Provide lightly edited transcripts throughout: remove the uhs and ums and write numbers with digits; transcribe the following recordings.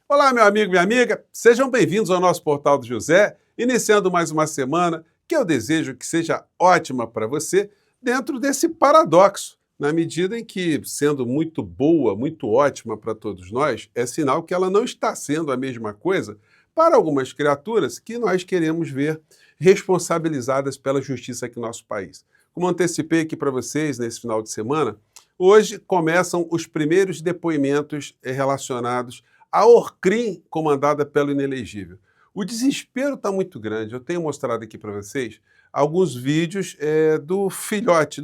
Olá, meu amigo, minha amiga, sejam bem-vindos ao nosso Portal do José, iniciando mais uma semana que eu desejo que seja ótima para você, dentro desse paradoxo, na medida em que, sendo muito boa, muito ótima para todos nós, é sinal que ela não está sendo a mesma coisa para algumas criaturas que nós queremos ver responsabilizadas pela justiça aqui no nosso país. Como antecipei aqui para vocês nesse final de semana, hoje começam os primeiros depoimentos relacionados a Orcrim, comandada pelo inelegível. O desespero está muito grande. Eu tenho mostrado aqui para vocês alguns vídeos do filhote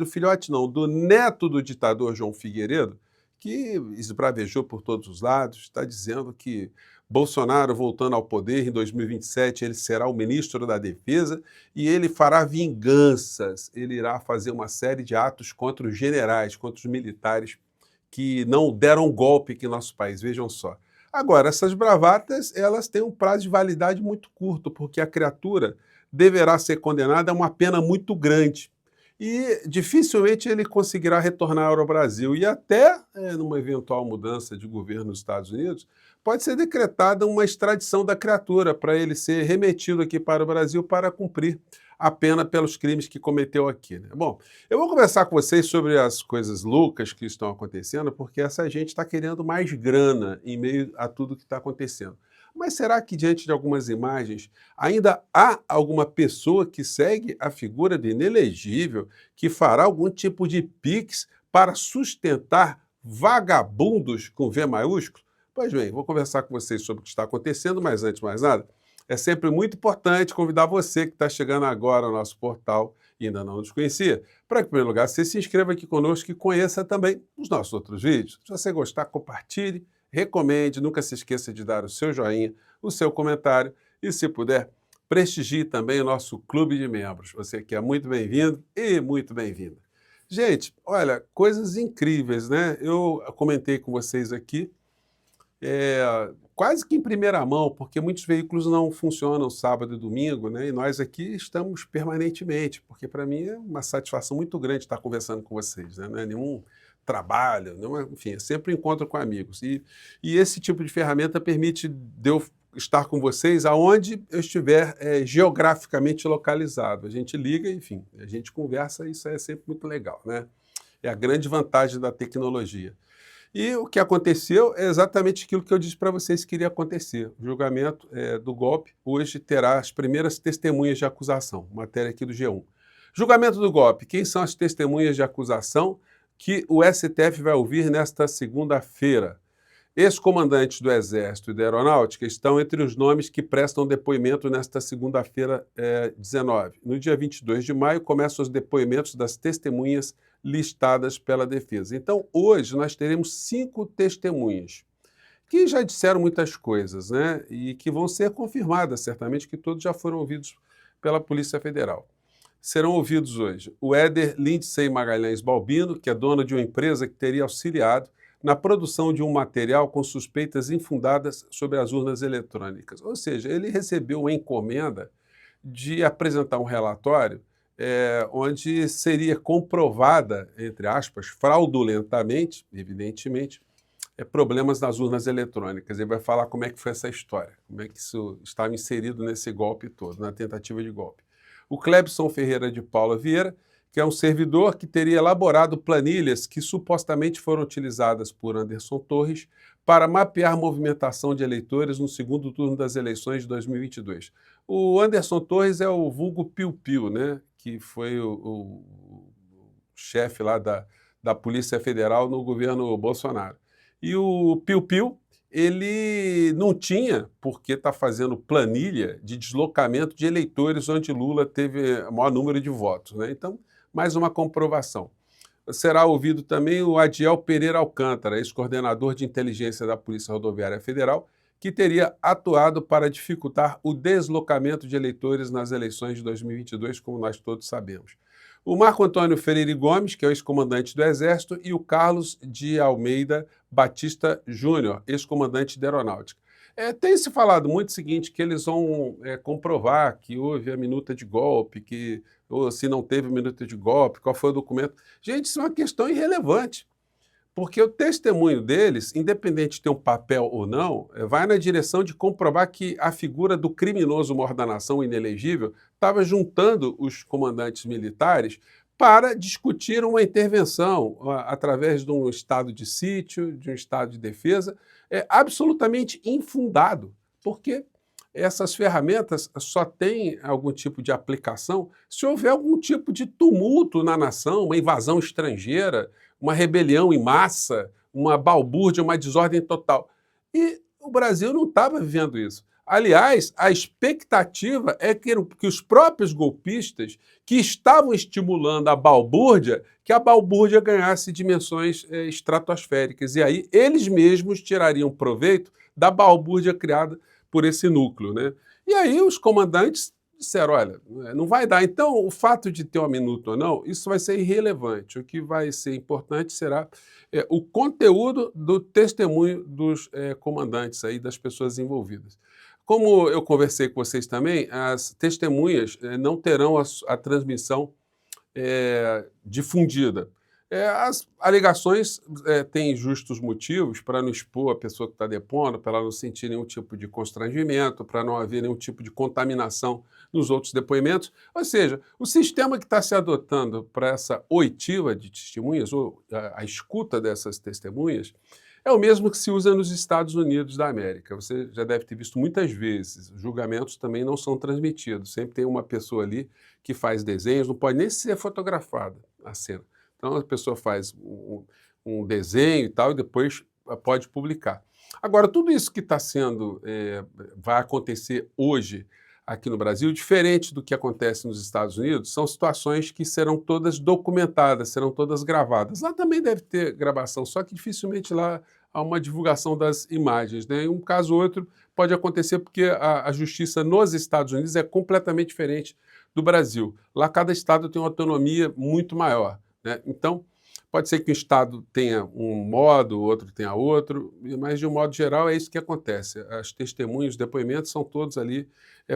não, do neto do ditador João Figueiredo, que esbravejou por todos os lados, está dizendo que Bolsonaro, voltando ao poder em 2027, ele será o ministro da Defesa e ele fará vinganças, ele irá fazer uma série de atos contra os generais, contra os militares que não deram golpe aqui no nosso país, vejam só. Agora, essas bravatas, elas têm um prazo de validade muito curto, porque a criatura deverá ser condenada a uma pena muito grande. E dificilmente ele conseguirá retornar ao Brasil. E até, numa eventual mudança de governo nos Estados Unidos, pode ser decretada uma extradição da criatura para ele ser remetido aqui para o Brasil para cumprir a pena pelos crimes que cometeu aqui, né? Bom, eu vou conversar com vocês sobre as coisas loucas que estão acontecendo, porque essa gente está querendo mais grana em meio a tudo que está acontecendo. Mas será que, diante de algumas imagens, ainda há alguma pessoa que segue a figura do inelegível, que fará algum tipo de pix para sustentar vagabundos com V maiúsculo? Pois bem, vou conversar com vocês sobre o que está acontecendo, mas antes de mais nada, é sempre muito importante convidar você que está chegando agora ao nosso portal e ainda não nos conhecia, para que, em primeiro lugar, você se inscreva aqui conosco e conheça também os nossos outros vídeos. Se você gostar, compartilhe, recomende, nunca se esqueça de dar o seu joinha, o seu comentário e, se puder, prestigie também o nosso clube de membros. Você que é muito bem-vindo e muito bem-vinda. Gente, olha, coisas incríveis, né? Eu comentei com vocês aqui quase que em primeira mão, porque muitos veículos não funcionam sábado e domingo, né? E nós aqui estamos permanentemente, porque para mim é uma satisfação muito grande estar conversando com vocês, né? Não é nenhum trabalho, não é, enfim, é sempre um encontro com amigos. E esse tipo de ferramenta permite de eu estar com vocês aonde eu estiver geograficamente localizado. A gente liga, enfim, a gente conversa, e isso é sempre muito legal, né? É a grande vantagem da tecnologia. E o que aconteceu é exatamente aquilo que eu disse para vocês que iria acontecer. O julgamento do golpe hoje terá as primeiras testemunhas de acusação, matéria aqui do G1. Julgamento do golpe. Quem são as testemunhas de acusação que o STF vai ouvir nesta segunda-feira? Ex-comandantes do Exército e da Aeronáutica estão entre os nomes que prestam depoimento nesta segunda-feira, 19. No dia 22 de maio, começam os depoimentos das testemunhas listadas pela defesa. Então, hoje, nós teremos 5 testemunhas que já disseram muitas coisas, né? E que vão ser confirmadas, certamente, que todos já foram ouvidos pela Polícia Federal. Serão ouvidos hoje o Éder Lindsay Magalhães Balbino, que é dono de uma empresa que teria auxiliado na produção de um material com suspeitas infundadas sobre as urnas eletrônicas. Ou seja, ele recebeu uma encomenda de apresentar um relatório onde seria comprovada, entre aspas, fraudulentamente, evidentemente, problemas nas urnas eletrônicas. Ele vai falar como é que foi essa história, como é que isso estava inserido nesse golpe todo, na tentativa de golpe. O Clebson Ferreira de Paula Vieira, que é um servidor que teria elaborado planilhas que supostamente foram utilizadas por Anderson Torres para mapear a movimentação de eleitores no segundo turno das eleições de 2022. O Anderson Torres é o vulgo Piu Piu, né? Que foi o chefe lá da Polícia Federal no governo Bolsonaro. E o Piu Piu, ele não tinha por que estar fazendo planilha de deslocamento de eleitores onde Lula teve o maior número de votos, né? Então, mais uma comprovação. Será ouvido também o Adiel Pereira Alcântara, ex-coordenador de inteligência da Polícia Rodoviária Federal, que teria atuado para dificultar o deslocamento de eleitores nas eleições de 2022, como nós todos sabemos. O Marco Antônio Freire Gomes, que é o ex-comandante do Exército, e o Carlos de Almeida Batista Júnior, ex-comandante da Aeronáutica. Tem se falado muito o seguinte, que eles vão comprovar que houve a minuta de golpe, ou se não teve minuta de golpe, qual foi o documento. Gente, isso é uma questão irrelevante, Porque o testemunho deles, independente de ter um papel ou não, vai na direção de comprovar que a figura do criminoso mor da nação inelegível estava juntando os comandantes militares para discutir uma intervenção através de um estado de sítio, de um estado de defesa, absolutamente infundado, porque essas ferramentas só têm algum tipo de aplicação se houver algum tipo de tumulto na nação, uma invasão estrangeira, uma rebelião em massa, uma balbúrdia, uma desordem total. E o Brasil não estava vivendo isso. Aliás, a expectativa é que os próprios golpistas que estavam estimulando a balbúrdia, que a balbúrdia ganhasse dimensões estratosféricas. E aí eles mesmos tirariam proveito da balbúrdia criada por esse núcleo, né? E aí os comandantes disseram, olha, não vai dar. Então, o fato de ter uma minuta ou não, isso vai ser irrelevante. O que vai ser importante será o conteúdo do testemunho dos comandantes aí, das pessoas envolvidas. Como eu conversei com vocês também, as testemunhas não terão a transmissão difundida. As alegações têm justos motivos para não expor a pessoa que está depondo, para ela não sentir nenhum tipo de constrangimento, para não haver nenhum tipo de contaminação nos outros depoimentos. Ou seja, o sistema que está se adotando para essa oitiva de testemunhas, ou a escuta dessas testemunhas, é o mesmo que se usa nos Estados Unidos da América. Você já deve ter visto muitas vezes. Julgamentos também não são transmitidos. Sempre tem uma pessoa ali que faz desenhos, não pode nem ser fotografada a cena. Então, a pessoa faz um desenho e tal, e depois pode publicar. Agora, tudo isso que está sendo, vai acontecer hoje aqui no Brasil, diferente do que acontece nos Estados Unidos, são situações que serão todas documentadas, serão todas gravadas. Lá também deve ter gravação, só que dificilmente lá há uma divulgação das imagens, né? Em um caso ou outro pode acontecer porque a justiça nos Estados Unidos é completamente diferente do Brasil. Lá cada estado tem uma autonomia muito maior, né? Então, pode ser que o Estado tenha um modo, o outro tenha outro, mas de um modo geral é isso que acontece. As testemunhas, os depoimentos são todos ali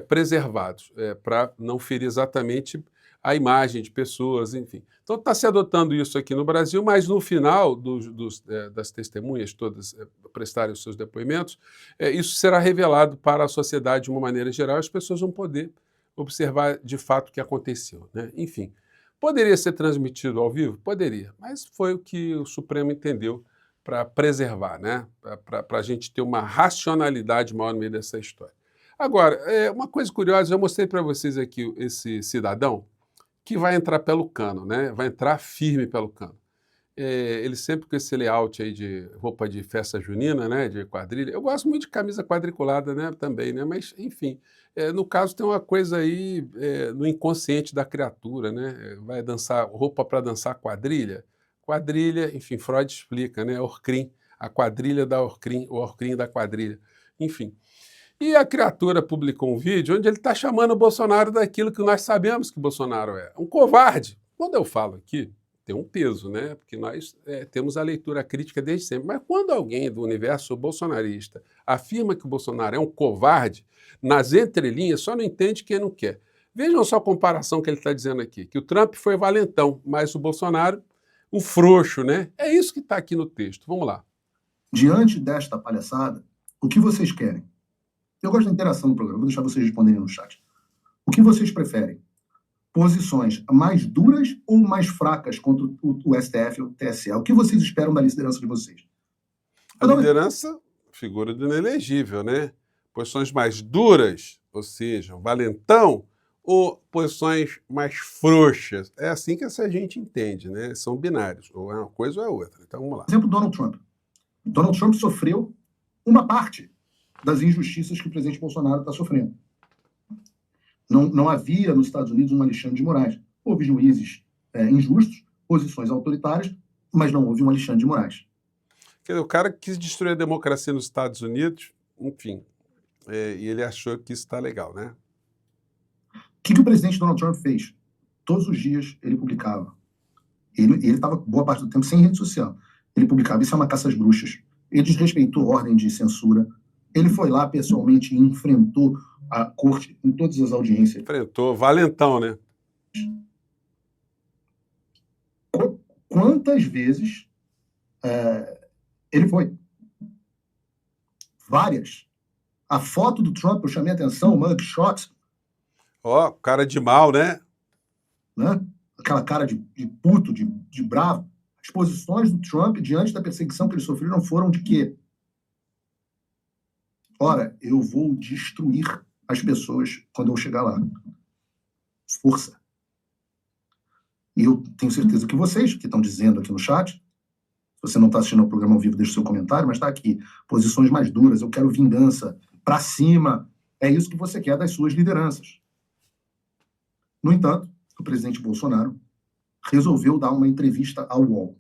preservados, para não ferir exatamente a imagem de pessoas, enfim. Então está se adotando isso aqui no Brasil, mas no final das testemunhas todas prestarem os seus depoimentos, isso será revelado para a sociedade de uma maneira geral, as pessoas vão poder observar de fato o que aconteceu, né? Enfim. Poderia ser transmitido ao vivo? Poderia, mas foi o que o Supremo entendeu para preservar, né? Para a gente ter uma racionalidade maior no meio dessa história. Agora, uma coisa curiosa, eu mostrei para vocês aqui esse cidadão que vai entrar pelo cano, né? Vai entrar firme pelo cano. Ele sempre com esse layout aí de roupa de festa junina, né, de quadrilha. Eu gosto muito de camisa quadriculada, né, também, né, mas, enfim, no caso tem uma coisa aí no inconsciente da criatura, né, vai dançar, roupa para dançar quadrilha. Quadrilha, enfim, Freud explica, né, Orcrim, a quadrilha da Orcrim, o Orcrim da quadrilha, enfim. E a criatura publicou um vídeo onde ele está chamando o Bolsonaro daquilo que nós sabemos que o Bolsonaro é, um covarde. Quando eu falo aqui, tem um peso, né? Porque nós temos a leitura crítica desde sempre. Mas quando alguém do universo bolsonarista afirma que o Bolsonaro é um covarde, nas entrelinhas, só não entende quem não quer. Vejam só a comparação que ele está dizendo aqui, que o Trump foi valentão, mas o Bolsonaro, um frouxo, né? É isso que está aqui no texto. Vamos lá. Diante desta palhaçada, o que vocês querem? Eu gosto da interação do programa, vou deixar vocês responderem no chat. O que vocês preferem? Posições mais duras ou mais fracas contra o STF ou o TSE? O que vocês esperam da liderança de vocês? A liderança, figura do inelegível, né? Posições mais duras, ou seja, valentão, ou posições mais frouxas. É assim que essa gente entende, né? São binários, ou é uma coisa ou é outra. Então vamos lá. Por exemplo, Donald Trump. Donald Trump sofreu uma parte das injustiças que o presidente Bolsonaro está sofrendo. Não havia nos Estados Unidos um Alexandre de Moraes. Houve juízes injustos, posições autoritárias, mas não houve um Alexandre de Moraes. Quer dizer, o cara quis destruir a democracia nos Estados Unidos, enfim, e ele achou que isso está legal, né? O que o presidente Donald Trump fez? Todos os dias ele publicava. Ele estava boa parte do tempo sem rede social. Ele publicava, isso é uma caça às bruxas. Ele desrespeitou a ordem de censura. Ele foi lá pessoalmente e enfrentou a corte em todas as audiências. Enfrentou, valentão, né? Quantas vezes Ele foi. Várias. A foto do Trump, eu chamei a atenção, o mugshot, Ó, cara de mal, né? né? Aquela cara de puto, de bravo. As posições do Trump diante da perseguição que ele sofreu não foram de quê? Ora, eu vou destruir as pessoas quando eu chegar lá. Força. E eu tenho certeza que vocês, que estão dizendo aqui no chat, se você não está assistindo ao programa ao vivo, deixa o seu comentário, mas está aqui. Posições mais duras, eu quero vingança, para cima. É isso que você quer das suas lideranças. No entanto, o presidente Bolsonaro resolveu dar uma entrevista ao UOL.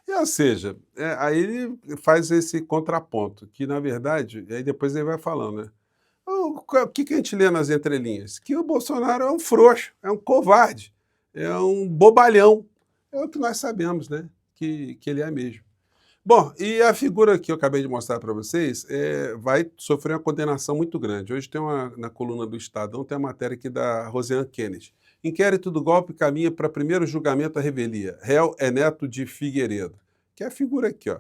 Ou seja, aí ele faz esse contraponto, que na verdade, aí depois ele vai falando, né? O que a gente lê nas entrelinhas? Que o Bolsonaro é um frouxo, é um covarde, é um bobalhão. É o que nós sabemos, né? Que ele é mesmo. Bom, e a figura que eu acabei de mostrar para vocês vai sofrer uma condenação muito grande. Hoje tem na coluna do Estadão, tem a matéria aqui da Rosiane Kennedy. Inquérito do golpe caminha para primeiro julgamento à revelia. Réu é neto de Figueiredo. Que é a figura aqui, ó.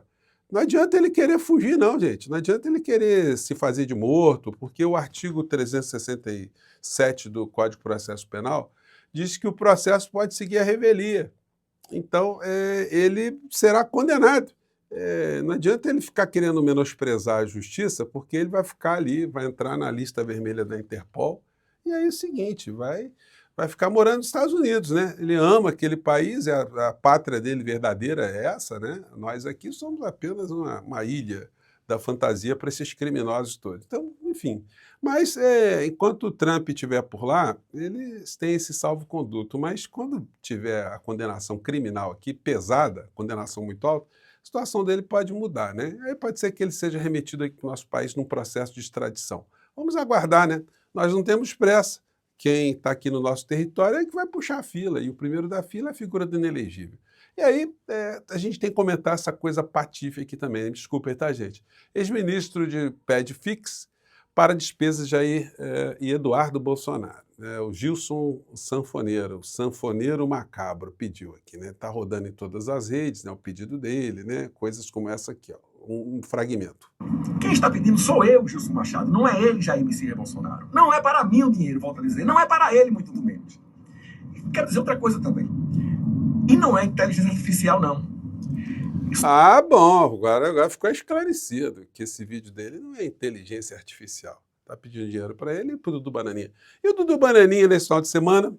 Não adianta ele querer fugir, não, gente. Não adianta ele querer se fazer de morto, porque o artigo 367 do Código de Processo Penal diz que o processo pode seguir a revelia. Então, ele será condenado. Não adianta ele ficar querendo menosprezar a justiça, porque ele vai ficar ali, vai entrar na lista vermelha da Interpol, e aí é o seguinte, vai ficar morando nos Estados Unidos, né? Ele ama aquele país, a pátria dele verdadeira é essa, né? Nós aqui somos apenas uma ilha da fantasia para esses criminosos todos. Então, enfim. Mas enquanto o Trump estiver por lá, eles têm esse salvo-conduto. Mas quando tiver a condenação criminal aqui, pesada, condenação muito alta, a situação dele pode mudar, né? Aí pode ser que ele seja remetido aqui para o nosso país num processo de extradição. Vamos aguardar, né? Nós não temos pressa. Quem está aqui no nosso território é que vai puxar a fila, e o primeiro da fila é a figura do inelegível. E aí, a gente tem que comentar essa coisa patife aqui também, desculpa aí, tá, gente? Ex-ministro pede fix para despesas de Jair e Eduardo Bolsonaro. O Gilson Sanfoneiro, o Sanfoneiro Macabro, pediu aqui, né? Está rodando em todas as redes, né? O pedido dele, né? Coisas como essa aqui, ó, um fragmento. Quem está pedindo sou eu, Gilson Machado, não é ele, Jair Messias Bolsonaro. Não é para mim o dinheiro, volto a dizer, não é para ele, muito menos. Quero dizer outra coisa também. E não é inteligência artificial, não. Ah, bom, agora ficou esclarecido que esse vídeo dele não é inteligência artificial. Está pedindo dinheiro para ele e para o Dudu Bananinha. E o Dudu Bananinha, nesse final de semana,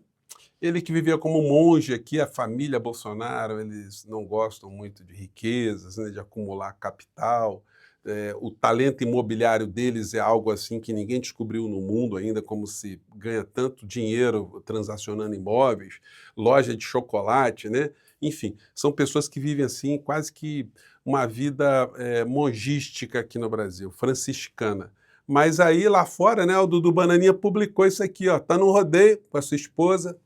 ele que vivia como monge aqui, a família Bolsonaro, eles não gostam muito de riquezas, né, de acumular capital. O talento imobiliário deles é algo assim que ninguém descobriu no mundo ainda, como se ganha tanto dinheiro transacionando imóveis, loja de chocolate, né? Enfim, são pessoas que vivem assim quase que uma vida mongística aqui no Brasil, franciscana. Mas aí lá fora, né, o Dudu Bananinha publicou isso aqui, ó, tá no rodeio com a sua esposa,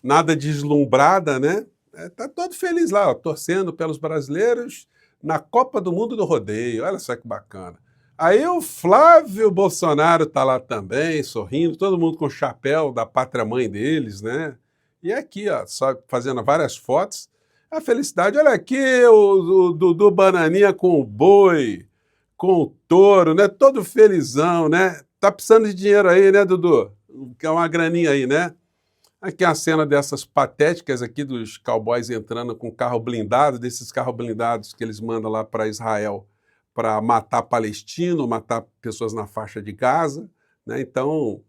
nada deslumbrada, né? Tá todo feliz lá, ó, torcendo pelos brasileiros na Copa do Mundo do Rodeio. Olha só que bacana. Aí o Flávio Bolsonaro tá lá também, sorrindo, todo mundo com o chapéu da pátria-mãe deles, né? E aqui, ó, só fazendo várias fotos. A felicidade, olha aqui o Dudu Bananinha com o boi, com o touro, né? Todo felizão, né? Tá precisando de dinheiro aí, né, Dudu? Quer uma graninha aí, né? Aqui é a cena dessas patéticas aqui dos cowboys entrando com carro blindado, desses carros blindados que eles mandam lá para Israel para matar palestino, matar pessoas na faixa de Gaza, né? Então,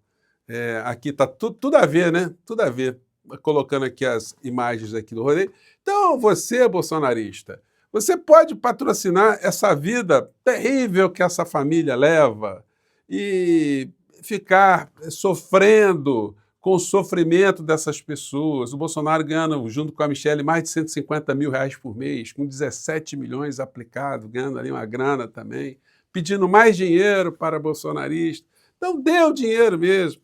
aqui está tudo a ver, né? Tudo a ver. Colocando aqui as imagens aqui do rodeio. Então, você, bolsonarista, você pode patrocinar essa vida terrível que essa família leva e ficar sofrendo com o sofrimento dessas pessoas. O Bolsonaro ganhando, junto com a Michelle, mais de 150 mil reais por mês, com 17 milhões aplicados, ganhando ali uma grana também, pedindo mais dinheiro para bolsonarista. Então dê o dinheiro mesmo,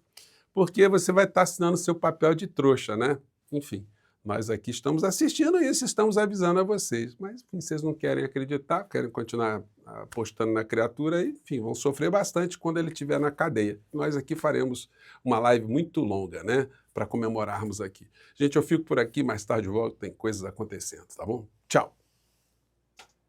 porque você vai estar assinando seu papel de trouxa, né? Enfim, nós aqui estamos assistindo isso, estamos avisando a vocês, mas enfim, vocês não querem acreditar, querem continuar apostando na criatura e, enfim, vão sofrer bastante quando ele estiver na cadeia. Nós aqui faremos uma live muito longa, né, para comemorarmos aqui. Gente, eu fico por aqui, mais tarde eu volto, tem coisas acontecendo, tá bom? Tchau!